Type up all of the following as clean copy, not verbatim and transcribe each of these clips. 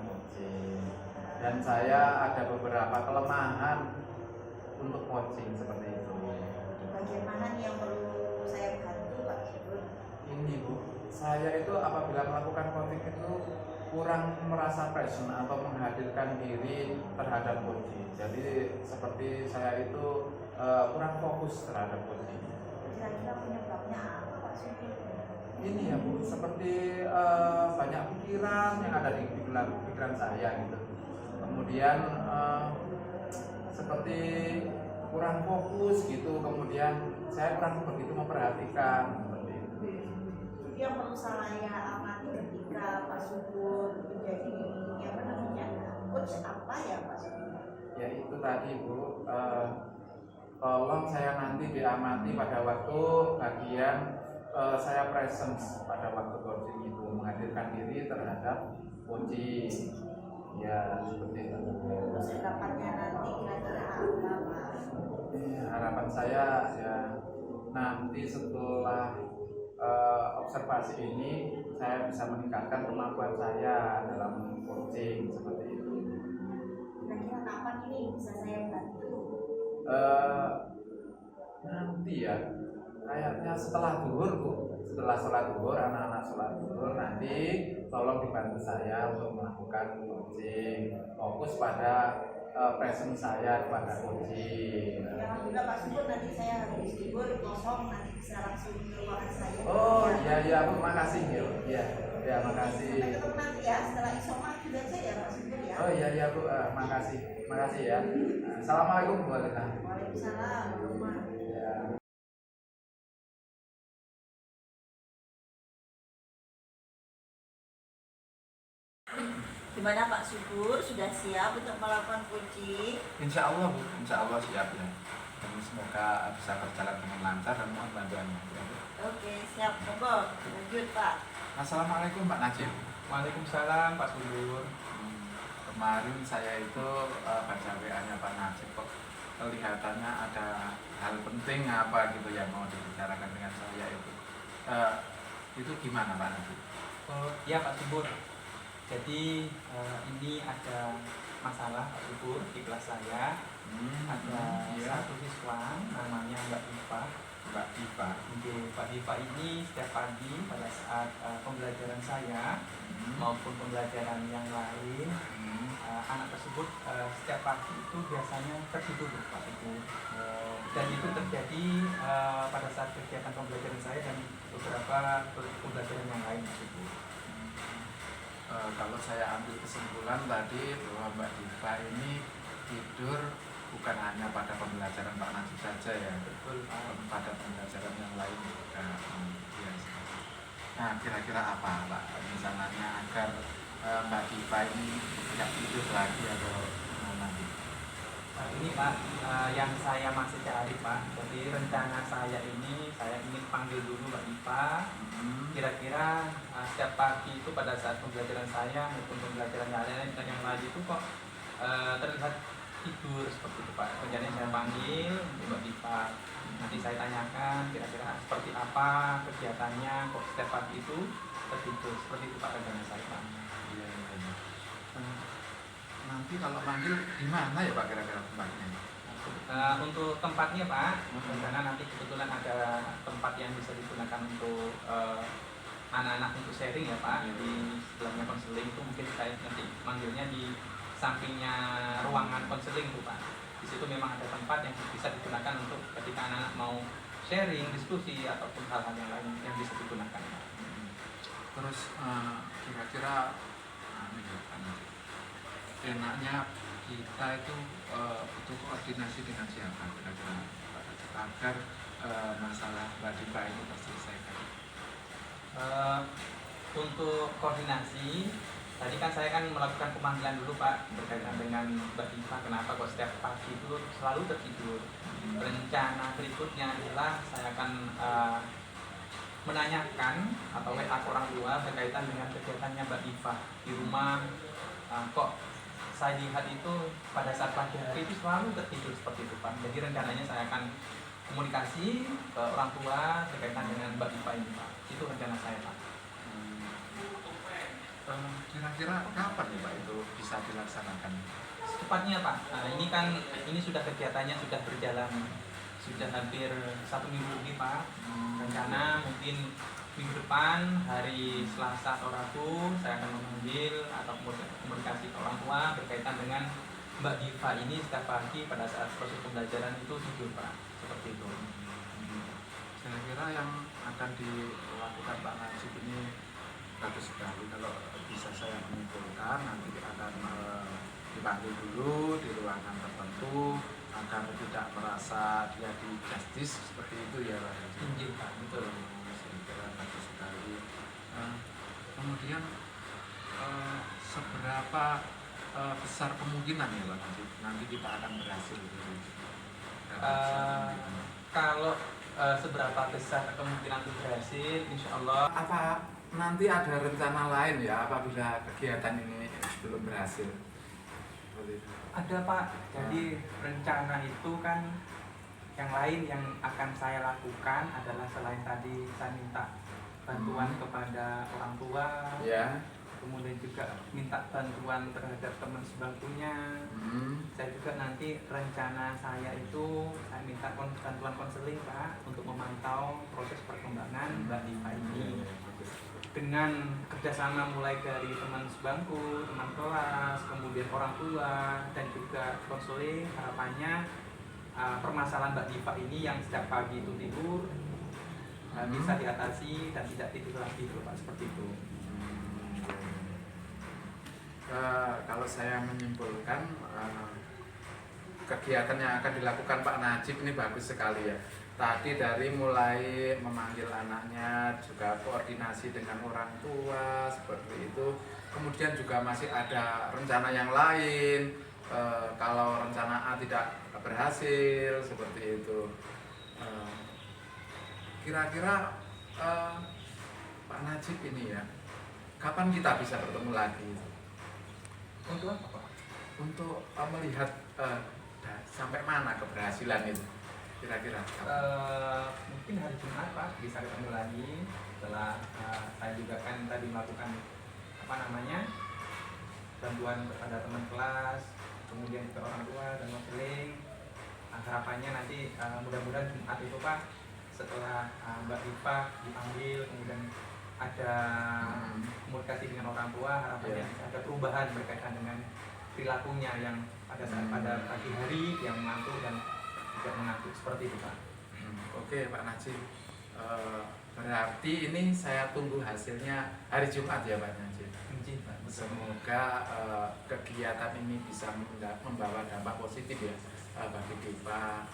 coaching. Dan saya ada beberapa kelemahan untuk coaching seperti itu. Di bagian mana nih yang perlu saya bantu Pak Subur? Ini Bu, saya itu apabila melakukan coaching itu kurang merasa passion atau menghadirkan diri terhadap coaching. Jadi seperti saya itu kurang fokus terhadap coaching. Kira-kira penyebabnya apa Pak Subur? Ini ya Bu, seperti banyak pikiran yang ada di pikiran saya gitu. Kemudian seperti kurang fokus gitu. Kemudian saya kurang begitu memperhatikan seperti itu. Jadi yang perlu saya amati ketika Pak Subur menjadi apa namanya coach apa ya Pak Subur? Ya itu tadi Bu, tolong saya nanti diamati pada waktu bagian saya presence pada waktu coaching itu, menghadirkan diri terhadap coaching. Ya seperti itu. Terus harapannya nanti kira-kira apa Pak? Harapan saya ya nanti setelah observasi ini saya bisa meningkatkan kemampuan saya dalam coaching seperti itu. Kira-kira kapan ini bisa saya bantu? Nanti ya kayaknya setelah zuhur Bu, setelah sholat zuhur, anak-anak sholat zuhur nanti tolong dibantu saya untuk melakukan coaching, fokus pada presence saya kepada coaching. Ya alhamdulillah Pak Subur, nanti saya habis libur kosong, nanti bisa langsung ke ruangan saya. Oh iya Bu, makasih ya. Ya makasih. Sampai ketemu nanti ya, setelah isoma juga aja ya Pak Subur ya. Oh iya Bu, makasih ya. Assalamualaikum Bu Alina. Waalaikumsalam warahmatullahi. Ya. Gimana Pak Subur, sudah siap untuk melakukan coaching? Insya Allah Bu, insya Allah siap ya. Dan semoga bisa berjalan dengan lancar dan mohon bantuannya. Oke, siap. Monggo, lanjut Pak. Assalamualaikum Pak Najib. Waalaikumsalam Pak Subur. Kemarin saya itu baca WA-nya Pak Najib kok kelihatannya ada hal penting apa gitu yang mau dibicarakan dengan saya itu. Itu gimana Pak Najib? Oh iya Pak Subur. Jadi ini ada masalah Pak Subur di kelas saya. Ada satu siswa namanya Mbak Diva. Mbak Diva. Mbak Diva ini setiap pagi pada saat pembelajaran saya maupun pembelajaran yang lain, anak tersebut setiap pagi itu biasanya tertidur Pak Ibu. Dan itu terjadi pada saat kegiatan pembelajaran saya dan beberapa pembelajaran yang lain Pak Ibu. Kalau saya ambil kesimpulan tadi bahwa Mbak Diva ini tidur bukan hanya pada pembelajaran Pak Najib saja ya, Betul Pak. pada pembelajaran yang lain juga. Nah kira-kira apa Pak misalnya agar Mbak Diva ini tidak tidur lagi atau nanti? Ini Pak, yang saya masih cari Pak. Jadi rencana saya ini, saya ingin panggil dulu Mbak Diva. Kira-kira setiap pagi itu pada saat pembelajaran saya maupun pembelajaran yang lain itu kok terlihat tidur seperti itu Pak. Rencananya saya panggil Mbak Diva. Nanti saya tanyakan kira-kira seperti apa kegiatannya kok setiap pagi itu tertidur. Seperti itu Pak rencana saya Pak. Iya. Nanti kalau manggil di mana ya Pak kira-kira tempatnya? Untuk tempatnya Pak, karena nanti kebetulan ada tempat yang bisa digunakan untuk anak-anak untuk sharing ya Pak. Di sebelahnya konseling itu mungkin saya nanti manggilnya di sampingnya ruangan konseling tuh Pak. Di situ memang ada tempat yang bisa digunakan untuk ketika anak-anak mau sharing, diskusi ataupun hal-hal yang lain yang bisa digunakan Pak. Terus kira-kira enaknya kita itu butuh koordinasi dengan siapa kira-kira agar masalah Mbak Diva ini terselesaikan. Untuk koordinasi, tadi kan saya melakukan pemanggilan dulu Pak berkaitan dengan Mbak Diva, kenapa kok setiap pagi itu selalu tertidur. Rencana berikutnya adalah saya akan menanyakan atau WA ke orang tua berkaitan dengan kegiatannya Mbak Diva di rumah. Kok saya lihat itu pada saat pagi hari itu selalu tertidur seperti itu Pak. Jadi rencananya saya akan komunikasi ke orang tua berkaitan dengan Mbak Diva ini Pak. Itu rencana saya Pak. Kira-kira kapan nih Pak itu bisa dilaksanakan? Secepatnya Pak. Nah, ini sudah kegiatannya sudah berjalan sudah hampir 1 minggu lebih Pak. Rencana mungkin minggu depan hari Selasa atau Rabu saya akan memanggil atau komunikasi ke orang tua berkaitan dengan Mbak Diva ini setiap pagi pada saat proses pembelajaran itu tidur Pak, seperti itu. Saya kira yang akan dilakukan Pak Najib ini bagus sekali. Kalau bisa saya menyimpulkan, nanti akan dipanggil dulu di ruangan tertentu agar tidak merasa dia di justice seperti itu ya Pak. Injil Pak, betul. Saya kira bagus sekali. Kemudian seberapa besar kemungkinan ya Pak nanti kita akan berhasil gitu. Kalau seberapa besar kemungkinan itu berhasil, insya Allah. Apa nanti ada rencana lain ya apabila kegiatan ini belum berhasil? Ada Pak, jadi rencana itu kan yang lain yang akan saya lakukan adalah selain tadi saya minta bantuan kepada orang tua, Ya. kemudian juga minta bantuan terhadap teman sebangkunya. Saya juga nanti rencana saya itu saya minta bantuan konseling Pak untuk memantau proses perkembangan Mbak Diva ini dengan kerjasama mulai dari teman sebangku, teman kelas, kemudian orang tua dan juga konseling. Harapannya permasalahan Mbak Diva ini yang setiap pagi itu tidur bisa diatasi dan tidak tidur lagi Pak, seperti itu. Kalau saya menyimpulkan kegiatan yang akan dilakukan Pak Najib ini bagus sekali ya. Tadi dari mulai memanggil anaknya, juga koordinasi dengan orang tua seperti itu. Kemudian juga masih ada rencana yang lain. Kalau rencana A tidak berhasil seperti itu. Kira-kira Pak Najib ini ya, kapan kita bisa bertemu lagi? Untuk apa Pak? Untuk melihat sampai mana keberhasilan itu kira-kira. Mungkin hari Jumat Pak bisa ketemu lagi setelah saya juga kan tadi melakukan bantuan kepada teman kelas, kemudian ke orang tua dan konseling. Harapannya nanti mudah-mudahan Jumat itu Pak setelah Mbak Diva dipanggil, kemudian ada komunikasi dengan orang tua, harapannya ada perubahan berkaitan dengan perilakunya yang pada saat pada pagi hari yang mengantuk dan tidak mengantuk seperti itu Pak. Oke Pak Najib, berarti ini saya tunggu hasilnya hari Jumat ya Pak Najib. Semoga kegiatan ini bisa membawa dampak positif ya bagi Diva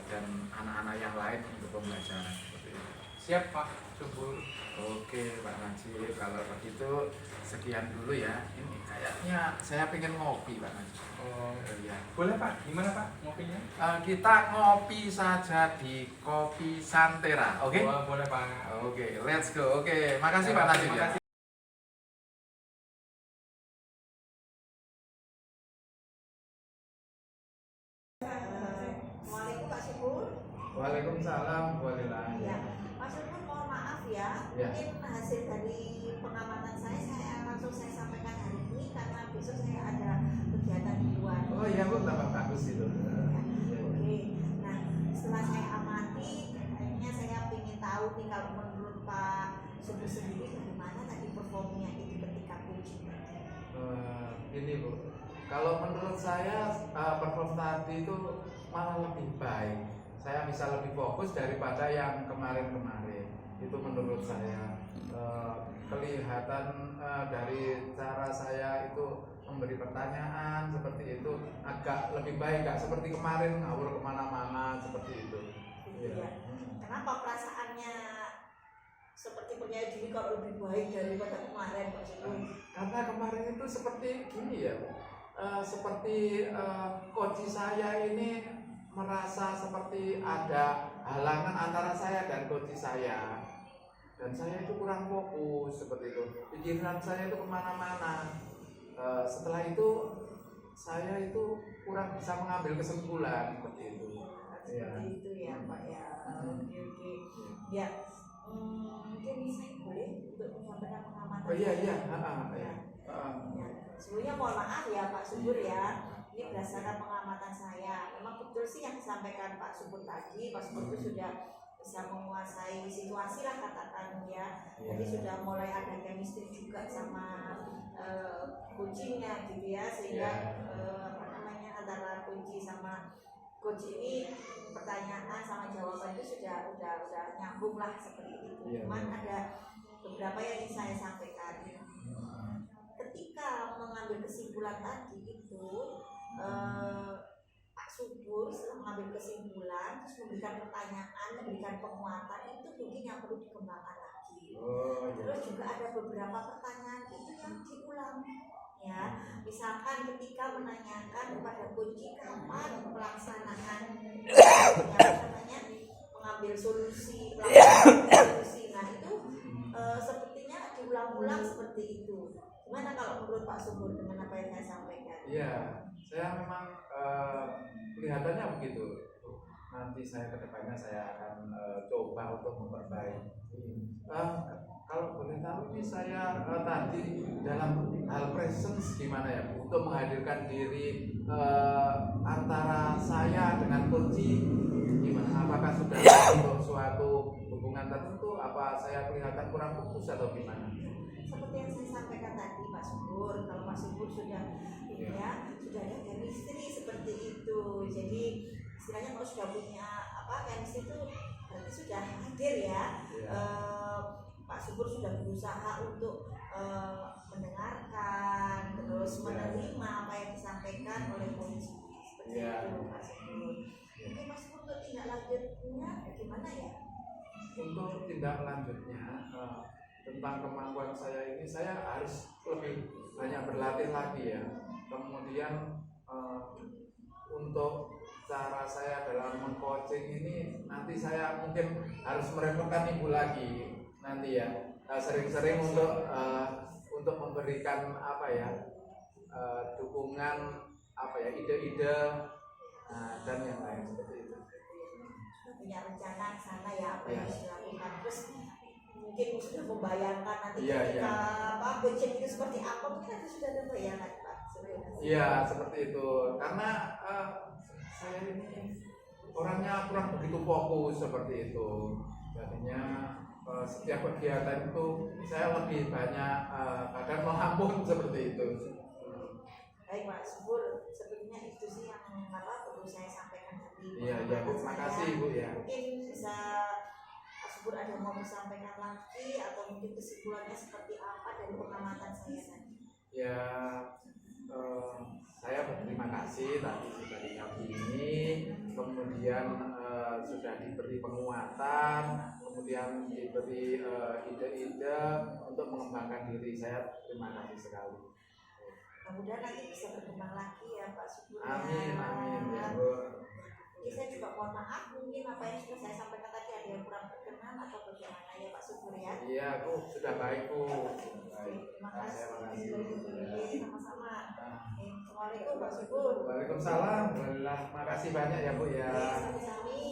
dan anak-anak yang lain untuk pembelajaran seperti itu. Siap Pak, syukur. Oke Pak Najib, kalau begitu sekian dulu ya. Ini kayaknya saya pengen ngopi Pak Najib. Oh iya. Boleh Pak, gimana Pak ngopinya? Kita ngopi saja di Kopi Santera, oke? Oh, boleh Pak. Oke, let's go. Oke, makasih Pak Najib ya. Assalamualaikum Pak Subur. Waalaikumsalam warahmatullahi Ya, wabarakatuh. Pak Subur mohon maaf ya. Ya. Mungkin hasil dari pengamatan saya langsung saya sampaikan hari ini karena besok saya ada kegiatan di luar. Oh iya Bu, tambah bagus itu. Oke. Nah, setelah saya amati, akhirnya saya ingin tahu nih kalau menurut Pak Subur sendiri bagaimana tadi performnya itu ketika coaching. Ini Bu, kalau menurut saya perform tadi itu malah lebih baik. Saya bisa lebih fokus daripada yang kemarin-kemarin. Itu menurut saya. Kelihatan dari cara saya itu memberi pertanyaan seperti itu agak lebih baik, nggak seperti kemarin ngawur kemana-mana seperti itu. Iya. Kenapa perasaannya seperti percaya diri kalau lebih baik daripada kemarin Pak Subur? Karena kemarin itu seperti gini ya, seperti coach saya ini merasa seperti ada halangan antara saya dan coach saya, dan saya itu kurang fokus seperti itu. Pikiran saya itu kemana-mana. Setelah itu saya itu kurang bisa mengambil kesimpulan seperti itu. Seperti itu ya Pak ya. Oke. Ya, Mungkin saya boleh untuk menyampaikan pengamatan. Oh iya. Ya. Sebelumnya mohon maaf ya Pak Subur ya. Ini berdasarkan pengamatan saya. Memang betul sih yang disampaikan Pak Subur tadi. Pak Subur itu sudah bisa menguasai situasi lah katakan ya. Jadi sudah mulai ada chemistry juga sama coachingnya gitu ya, sehingga antara kunci sama coach ini pertanyaan sama jawaban itu sudah nyambung lah seperti itu. Cuman ada beberapa yang ingin saya sampaikan. Ketika mengambil kesimpulan tadi itu Pak Subur setelah mengambil kesimpulan terus memberikan pertanyaan, memberikan penguatan, itu mungkin yang perlu dikembangkan lagi. Terus juga ada beberapa pertanyaan itu yang diulang ya, misalkan ketika menanyakan kepada kunci kapan pelaksanaan mengambil solusi, nah itu sepertinya diulang-ulang seperti itu. Gimana kalau menurut Pak Subur dengan apa yang saya sampaikan? Iya, saya memang kelihatannya begitu. Nanti saya kedepannya saya akan coba untuk memperbaiki. Kalau boleh tahu ini saya tadi dalam hal presence gimana ya Bu? Untuk menghadirkan diri antara saya dengan kunci gimana? Apakah sudah untuk suatu hubungan tertentu? Apa saya kelihatan kurang fokus atau gimana? Seperti yang saya sampaikan tadi Pak Subur, kalau Pak Subur sudah sudah ada chemistry seperti itu. Jadi istilahnya kalau sudah punya chemistry itu berarti sudah hadir ya. Pak Subur sudah berusaha untuk mendengarkan, terus menerima apa yang disampaikan oleh kunci seperti itu Pak Subur. Mungkin Pak Subur untuk tindak lanjutnya gimana ya? Untuk tindak lanjutnya tentang kemampuan saya ini, saya harus lebih banyak berlatih lagi ya. Kemudian untuk cara saya dalam mengcoaching ini nanti saya mungkin harus merepotkan ibu lagi nanti ya, sering-sering untuk memberikan dukungan ide-ide dan yang lain seperti itu. Punya rencana ke sana ya apa yang harus dilakukan, terus mungkin sudah membayangkan nanti ketika coaching itu seperti apa, mungkin nanti sudah ada bayangan Pak. Iya seperti itu, karena saya ini orangnya kurang begitu fokus seperti itu, jadinya setiap kegiatan itu saya lebih banyak kadang mengampun seperti itu. Baik Pak Subur, sebetulnya itu sih yang perlu saya sampaikan tadi. Iya Bu, terima kasih Bu ya. Mungkin bisa Pak Subur ada mau disampaikan lagi atau mungkin kesimpulannya seperti apa dari pengamatan saya tadi? Ya, saya berterima kasih tadi sudah didampingi, kemudian sudah diberi penguatan, kemudian diberi ide-ide untuk mengembangkan diri. Saya terima kasih sekali. Mudah-mudahan nanti bisa berkembang lagi ya Pak Subur. Amin ya Bu. Jadi saya juga mohon maaf mungkin apa yang sudah saya sampaikan tadi ada yang kurang berkenan atau bagaimana ya Pak Subur ya. Iya Bu, sudah baik Bu. Terima kasih. Sama-sama. Assalamualaikum Pak Subur. Waalaikumsalam. Terima kasih banyak ya Bu ya. Sami-sami.